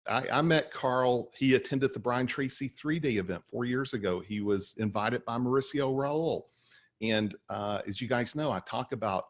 I met Carl. He attended the Brian Tracy 3-day event 4 years ago. He was invited by Mauricio Raul. And as you guys know, I talk about,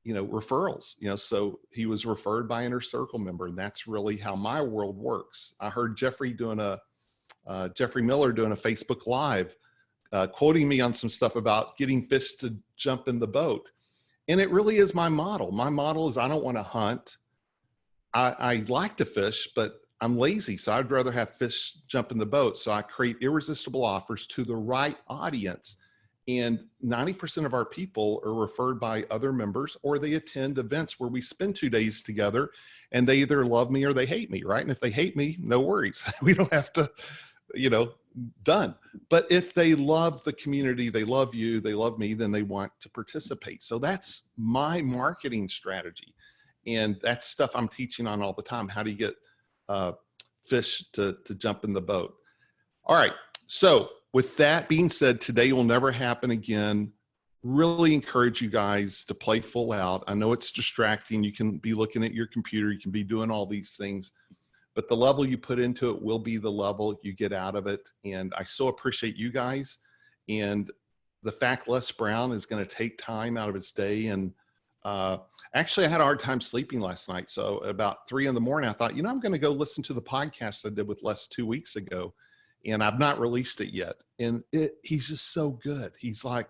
referrals, so he was referred by Inner Circle member. And that's really how my world works. I heard Jeffrey Miller doing a Facebook Live, quoting me on some stuff about getting fish to jump in the boat. And it really is my model. My model is I don't want to hunt. I like to fish, but I'm lazy. So I'd rather have fish jump in the boat. So I create irresistible offers to the right audience. And 90% of our people are referred by other members, or they attend events where we spend 2 days together and they either love me or they hate me, right? And if they hate me, no worries. We don't have to, done. But if they love the community, they love you, they love me, then they want to participate. So that's my marketing strategy. And that's stuff I'm teaching on all the time. How do you get fish to jump in the boat? All right. So with that being said, today will never happen again. Really encourage you guys to play full out. I know it's distracting. You can be looking at your computer. You can be doing all these things, but the level you put into it will be the level you get out of it. And I so appreciate you guys. And the fact Les Brown is going to take time out of his day. And actually, I had a hard time sleeping last night. So about 3 a.m, I thought, I'm going to go listen to the podcast I did with Les 2 weeks ago. And I've not released it yet. And he's just so good. He's like,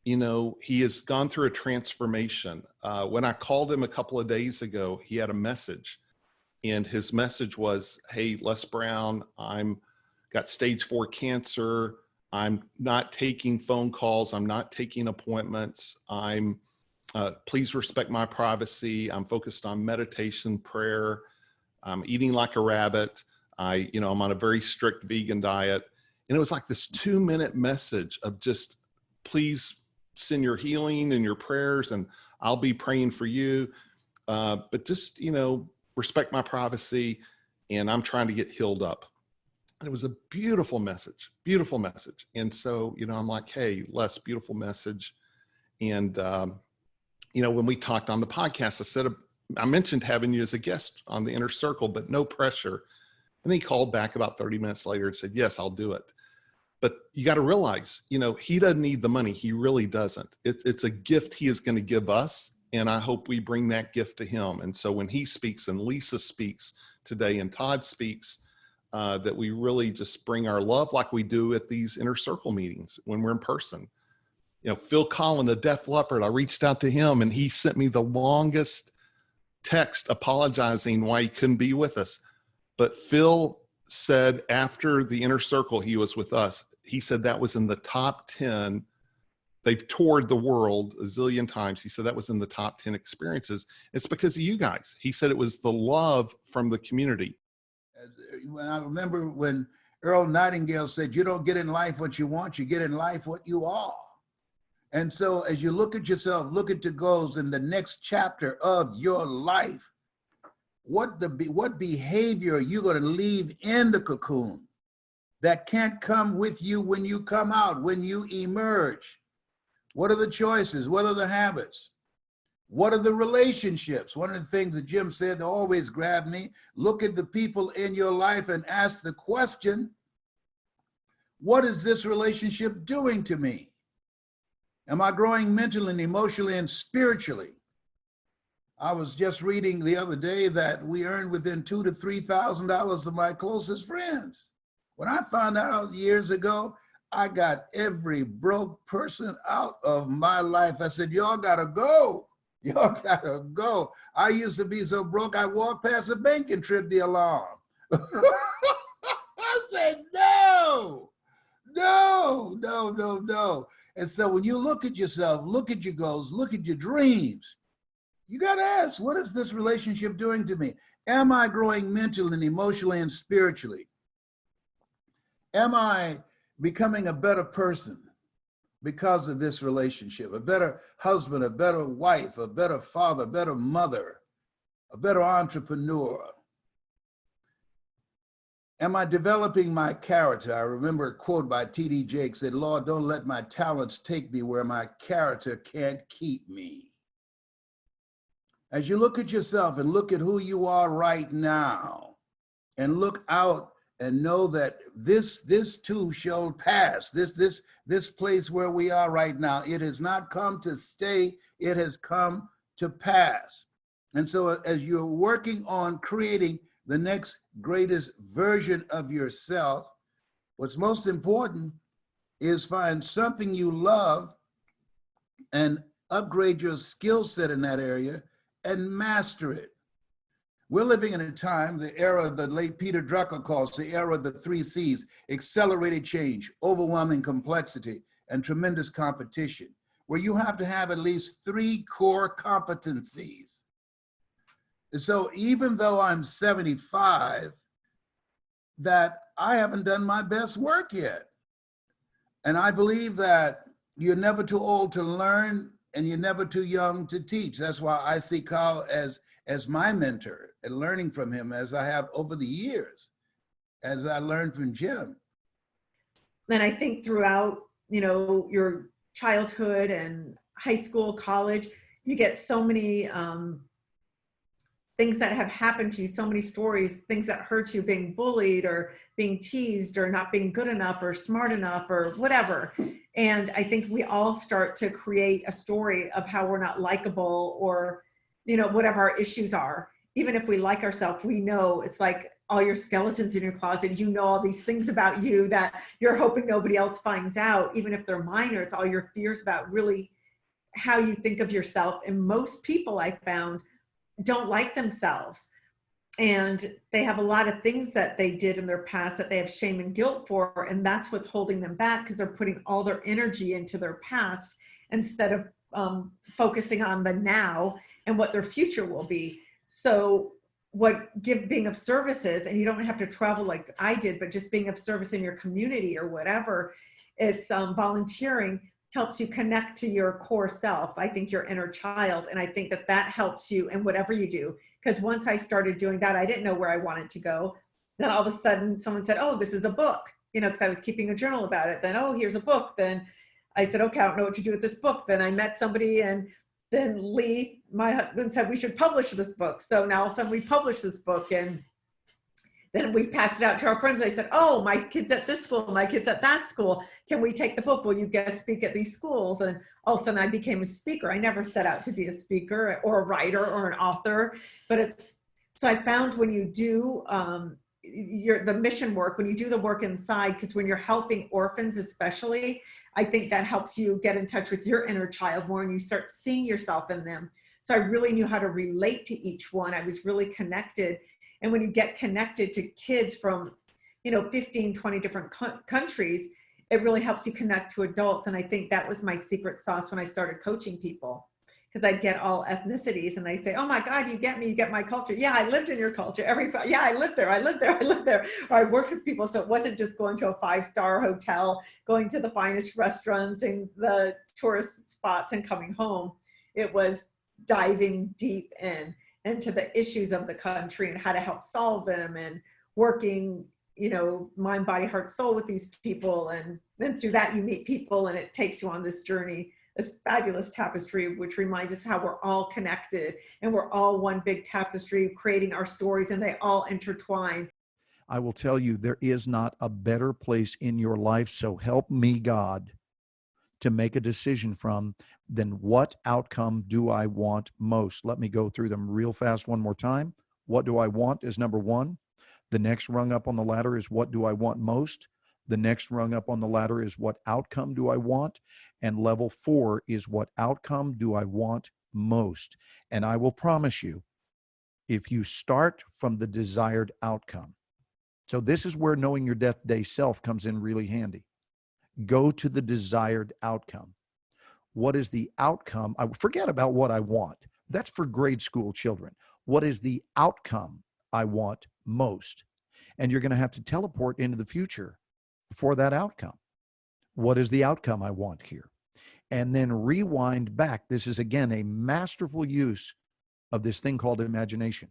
he has gone through a transformation. When I called him a couple of days ago, he had a message. And his message was, hey, Les Brown, I'm got stage 4 cancer. I'm not taking phone calls. I'm not taking appointments. Please respect my privacy. I'm focused on meditation, prayer. I'm eating like a rabbit. I'm on a very strict vegan diet. And it was like this 2-minute message of just, please send your healing and your prayers and I'll be praying for you. But just, respect my privacy and I'm trying to get healed up. And it was a beautiful message, beautiful message. And so, I'm like, hey, Les, beautiful message. And, when we talked on the podcast, I mentioned having you as a guest on the Inner Circle, but no pressure. And he called back about 30 minutes later and said, yes, I'll do it. But you got to realize, he doesn't need the money. He really doesn't. It's a gift he is going to give us. And I hope we bring that gift to him. And so when he speaks and Lisa speaks today and Todd speaks, that we really just bring our love like we do at these Inner Circle meetings when we're in person. Phil Collin, a Def Leppard, I reached out to him and he sent me the longest text apologizing why he couldn't be with us. But Phil said after the Inner Circle he was with us, he said that was in the top 10. They've toured the world a zillion times. He said that was in the top 10 experiences. It's because of you guys. He said it was the love from the community. When I remember when Earl Nightingale said, you don't get in life what you want, you get in life what you are. And so as you look at yourself, look at your goals in the next chapter of your life, what behavior are you going to leave in the cocoon that can't come with you when you come out, when you emerge? What are the choices? What are the habits? What are the relationships? One of the things that Jim said that always grabbed me, look at the people in your life and ask the question, what is this relationship doing to me? Am I growing mentally and emotionally and spiritually? I was just reading the other day that we earned within $2,000 to $3,000 of my closest friends. When I found out years ago, I got every broke person out of my life. I said, y'all gotta go. Y'all gotta go. I used to be so broke, I walked past a bank and tripped the alarm. I said, no. And so when you look at yourself, look at your goals, look at your dreams, you gotta ask, what is this relationship doing to me? Am I growing mentally and emotionally and spiritually? Am I becoming a better person because of this relationship? A better husband, a better wife, a better father, a better mother, a better entrepreneur? Am I developing my character? I remember a quote by T.D. Jakes said, Lord, don't let my talents take me where my character can't keep me. As you look at yourself and look at who you are right now, and look out and know that this too shall pass. This place where we are right now, it has not come to stay, it has come to pass. And so as you're working on creating the next greatest version of yourself, what's most important is find something you love and upgrade your skill set in that area and master it. We're living in a time, the era the late Peter Drucker calls the era of the 3 C's: accelerated change, overwhelming complexity, and tremendous competition, where you have to have at least 3 core competencies. So even though I'm 75, that I haven't done my best work yet. And I believe that you're never too old to learn and you're never too young to teach. That's why I see Carl as my mentor and learning from him as I have over the years, as I learned from Jim. And I think throughout, your childhood and high school, college, you get so many things that have happened to you, so many stories, things that hurt you, being bullied or being teased or not being good enough or smart enough or whatever. And I think we all start to create a story of how we're not likable or, whatever our issues are. Even if we like ourselves, we know it's like all your skeletons in your closet, all these things about you that you're hoping nobody else finds out, even if they're minor. It's all your fears about really how you think of yourself. And most people I found don't like themselves, and they have a lot of things that they did in their past that they have shame and guilt for, and that's what's holding them back, because they're putting all their energy into their past instead of focusing on the now and what their future will be. So what being of service is, and you don't have to travel like I did, but just being of service in your community or whatever, it's volunteering helps you connect to your core self. I think your inner child. And I think that helps you in whatever you do. Because once I started doing that, I didn't know where I wanted to go. Then all of a sudden someone said, oh, this is a book, because I was keeping a journal about it. Then, oh, here's a book. Then I said, okay, I don't know what to do with this book. Then I met somebody, and then Lee, my husband, said we should publish this book. So now all of a sudden we published this book, and then we passed it out to our friends. I said, oh, my kid's at this school, my kid's at that school. Can we take the book? Will you guest speak at these schools? And all of a sudden I became a speaker. I never set out to be a speaker or a writer or an author, but so I found when you do the mission work, when you do the work inside, because when you're helping orphans especially, I think that helps you get in touch with your inner child more, and you start seeing yourself in them. So I really knew how to relate to each one. I was really connected. And when you get connected to kids from, 15, 20 different countries, it really helps you connect to adults. And I think that was my secret sauce when I started coaching people, because I'd get all ethnicities and they'd say, oh my God, you get me, you get my culture. Yeah, I lived in your culture. Yeah, I lived there. Or I worked with people. So it wasn't just going to a 5-star hotel, going to the finest restaurants and the tourist spots and coming home. It was diving deep into the issues of the country and how to help solve them, and working, mind, body, heart, soul with these people. And then through that you meet people, and it takes you on this journey, this fabulous tapestry, which reminds us how we're all connected and we're all one big tapestry creating our stories, and they all intertwine. I will tell you, there is not a better place in your life, so help me God, to make a decision from than what outcome do I want most. Let me go through them real fast one more time. What do I want is number 1. The next rung up on the ladder is what do I want most. The next rung up on the ladder is what outcome do I want. And level 4 is what outcome do I want most. And I will promise you, if you start from the desired outcome, so this is where knowing your death day self comes in really handy. Go to the desired outcome. What is the outcome? I forget about what I want. That's for grade school children. What is the outcome I want most? And you're going to have to teleport into the future for that outcome. What is the outcome I want here? And then rewind back. This is, again, a masterful use of this thing called imagination.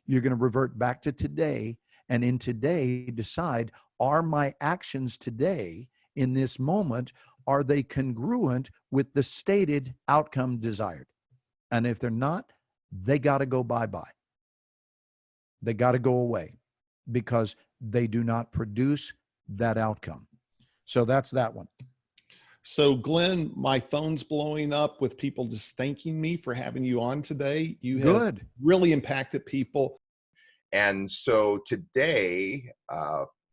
You're going to revert back to today, and in today decide, are my actions today in this moment, are they congruent with the stated outcome desired? And if they're not, they got to go bye-bye. They got to go away because they do not produce that outcome. So that's that one. So Glenn, my phone's blowing up with people just thanking me for having you on today. You have really impacted people. And so today,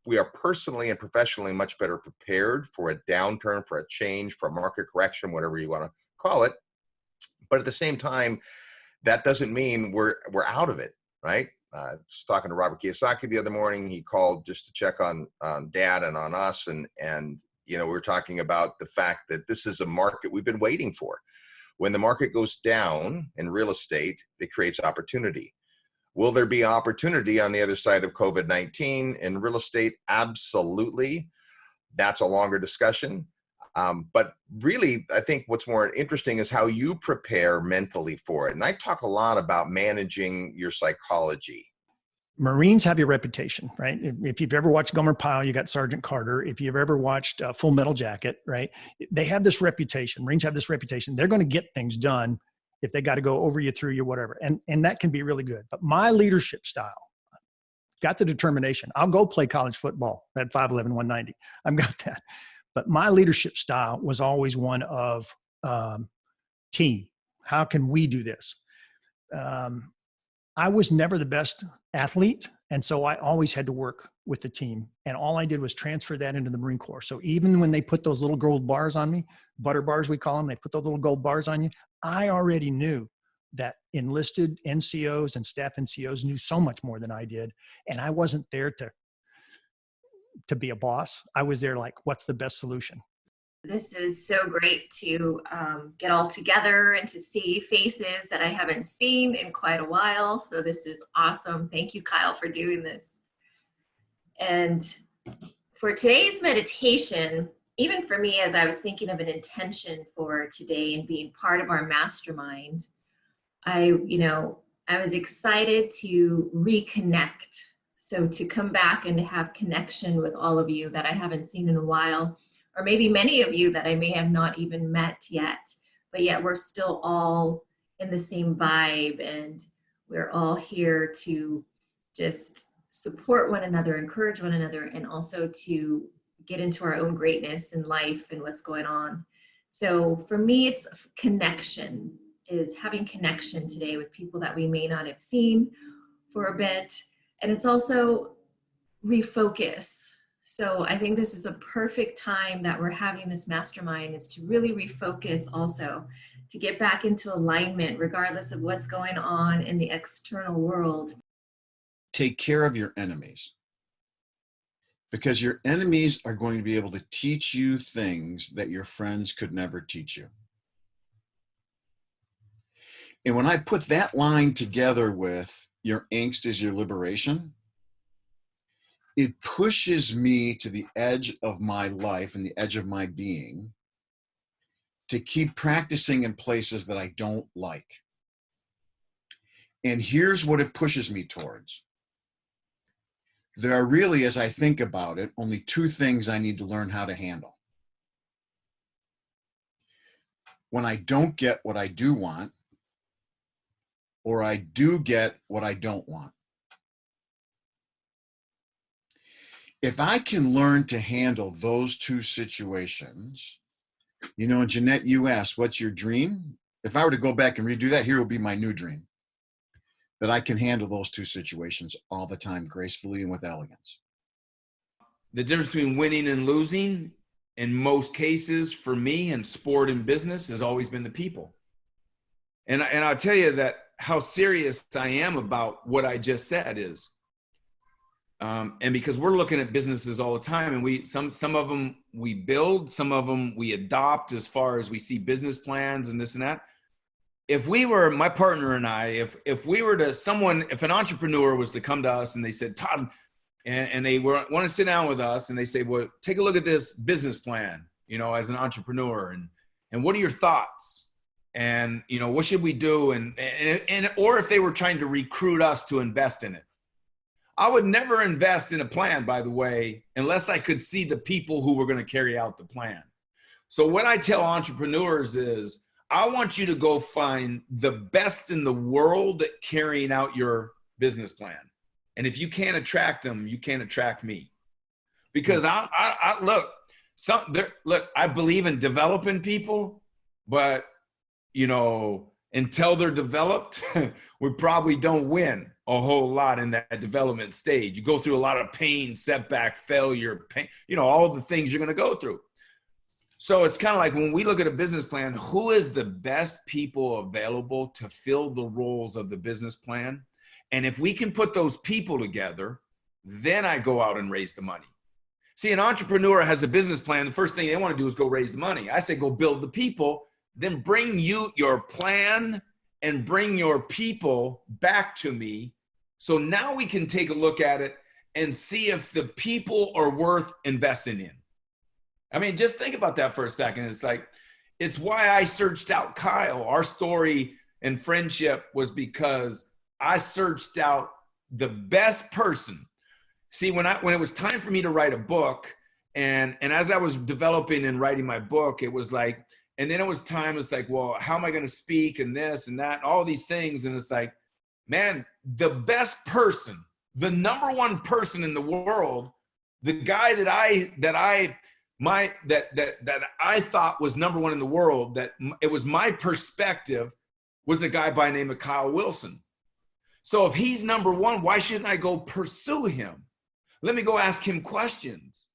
we are personally and professionally much better prepared for a downturn, for a change, for a market correction, whatever you want to call it. But at the same time, that doesn't mean we're out of it, right? Just talking to Robert Kiyosaki the other morning, he called just to check on Dad and on us, and we were talking about the fact that this is a market we've been waiting for. When the market goes down in real estate, it creates opportunity. Will there be opportunity on the other side of COVID-19 in real estate? Absolutely. That's a longer discussion. But really, I think what's more interesting is how you prepare mentally for it. And I talk a lot about managing your psychology. Marines have your reputation, right? If you've ever watched Gomer Pyle, you got Sergeant Carter. If you've ever watched Full Metal Jacket, right? They have this reputation. Marines have this reputation. They're going to get things done if they got to go over you, through you, whatever. And that can be really good. But my leadership style, got the determination. I'll go play college football at 5'11", 190. I've got that. But my leadership style was always one of team. How can we do this? I was never the best athlete. And so I always had to work with the team. And all I did was transfer that into the Marine Corps. So even when they put those little gold bars on me, butter bars we call them, they put those little gold bars on you, I already knew that enlisted NCOs and staff NCOs knew so much more than I did. And I wasn't there to be a boss. I was there like, what's the best solution? This is so great to get all together and to see faces that I haven't seen in quite a while. So this is awesome. Thank you, Kyle, for doing this. And for today's meditation, even for me, as I was thinking of an intention for today and being part of our mastermind, I was excited to reconnect. So to come back and to have connection with all of you that I haven't seen in a while, or maybe many of you that I may have not even met yet, but yet we're still all in the same vibe, and we're all here to just support one another, encourage one another, and also to get into our own greatness in life and what's going on. So for me, it's connection, is having connection today with people that we may not have seen for a bit. And it's also refocus. So I think this is a perfect time that we're having this mastermind, is to really refocus also, to get back into alignment regardless of what's going on in the external world. Take care of your enemies, because your enemies are going to be able to teach you things that your friends could never teach you. And when I put that line together with your angst is your liberation, it pushes me to the edge of my life and the edge of my being to keep practicing in places that I don't like. And here's what it pushes me towards. There are really, as I think about it, only two things I need to learn how to handle. When I don't get what I do want, or I do get what I don't want. If I can learn to handle those two situations, Jeanette, you asked, what's your dream? If I were to go back and redo that, here would be my new dream. That I can handle those two situations all the time, gracefully and with elegance. The difference between winning and losing, in most cases, for me in sport and business, has always been the people. And I'll tell you that how serious I am about what I just said is, and because we're looking at businesses all the time, and some of them we build, some of them we adopt as far as we see business plans and this and that. If we were, my partner and I, if an entrepreneur was to come to us and they said, Todd, and they want to sit down with us and they say, well, take a look at this business plan, as an entrepreneur, and what are your thoughts? And, what should we do? And or if they were trying to recruit us to invest in it. I would never invest in a plan, by the way, unless I could see the people who were going to carry out the plan. So what I tell entrepreneurs is, I want you to go find the best in the world at carrying out your business plan. And if you can't attract them, you can't attract me. Because I believe in developing people, but you know, until they're developed, we probably don't win a whole lot in that development stage. You go through a lot of pain, setback, failure, pain, you know, all the things you're going to go through. So it's kind of like when we look at a business plan, who is the best people available to fill the roles of the business plan? And if we can put those people together, then I go out and raise the money. See, an entrepreneur has a business plan. The first thing they want to do is go raise the money. I say, go build the people, then bring your plan and bring your people back to me. So now we can take a look at it and see if the people are worth investing in. I mean, just think about that for a second. It's like, it's why I searched out Kyle. Our story and friendship was because I searched out the best person. See, when it was time for me to write a book, and as I was developing and writing my book, it was like, and then it was time, it's like, well, how am I going to speak and this and that, all these things. And it's like, man, the best person, the number one person in the world, the guy that I thought was number one in the world, that it was my perspective, was the guy by the name of Kyle Wilson. So if he's number one, why shouldn't I go pursue him? Let me go ask him questions.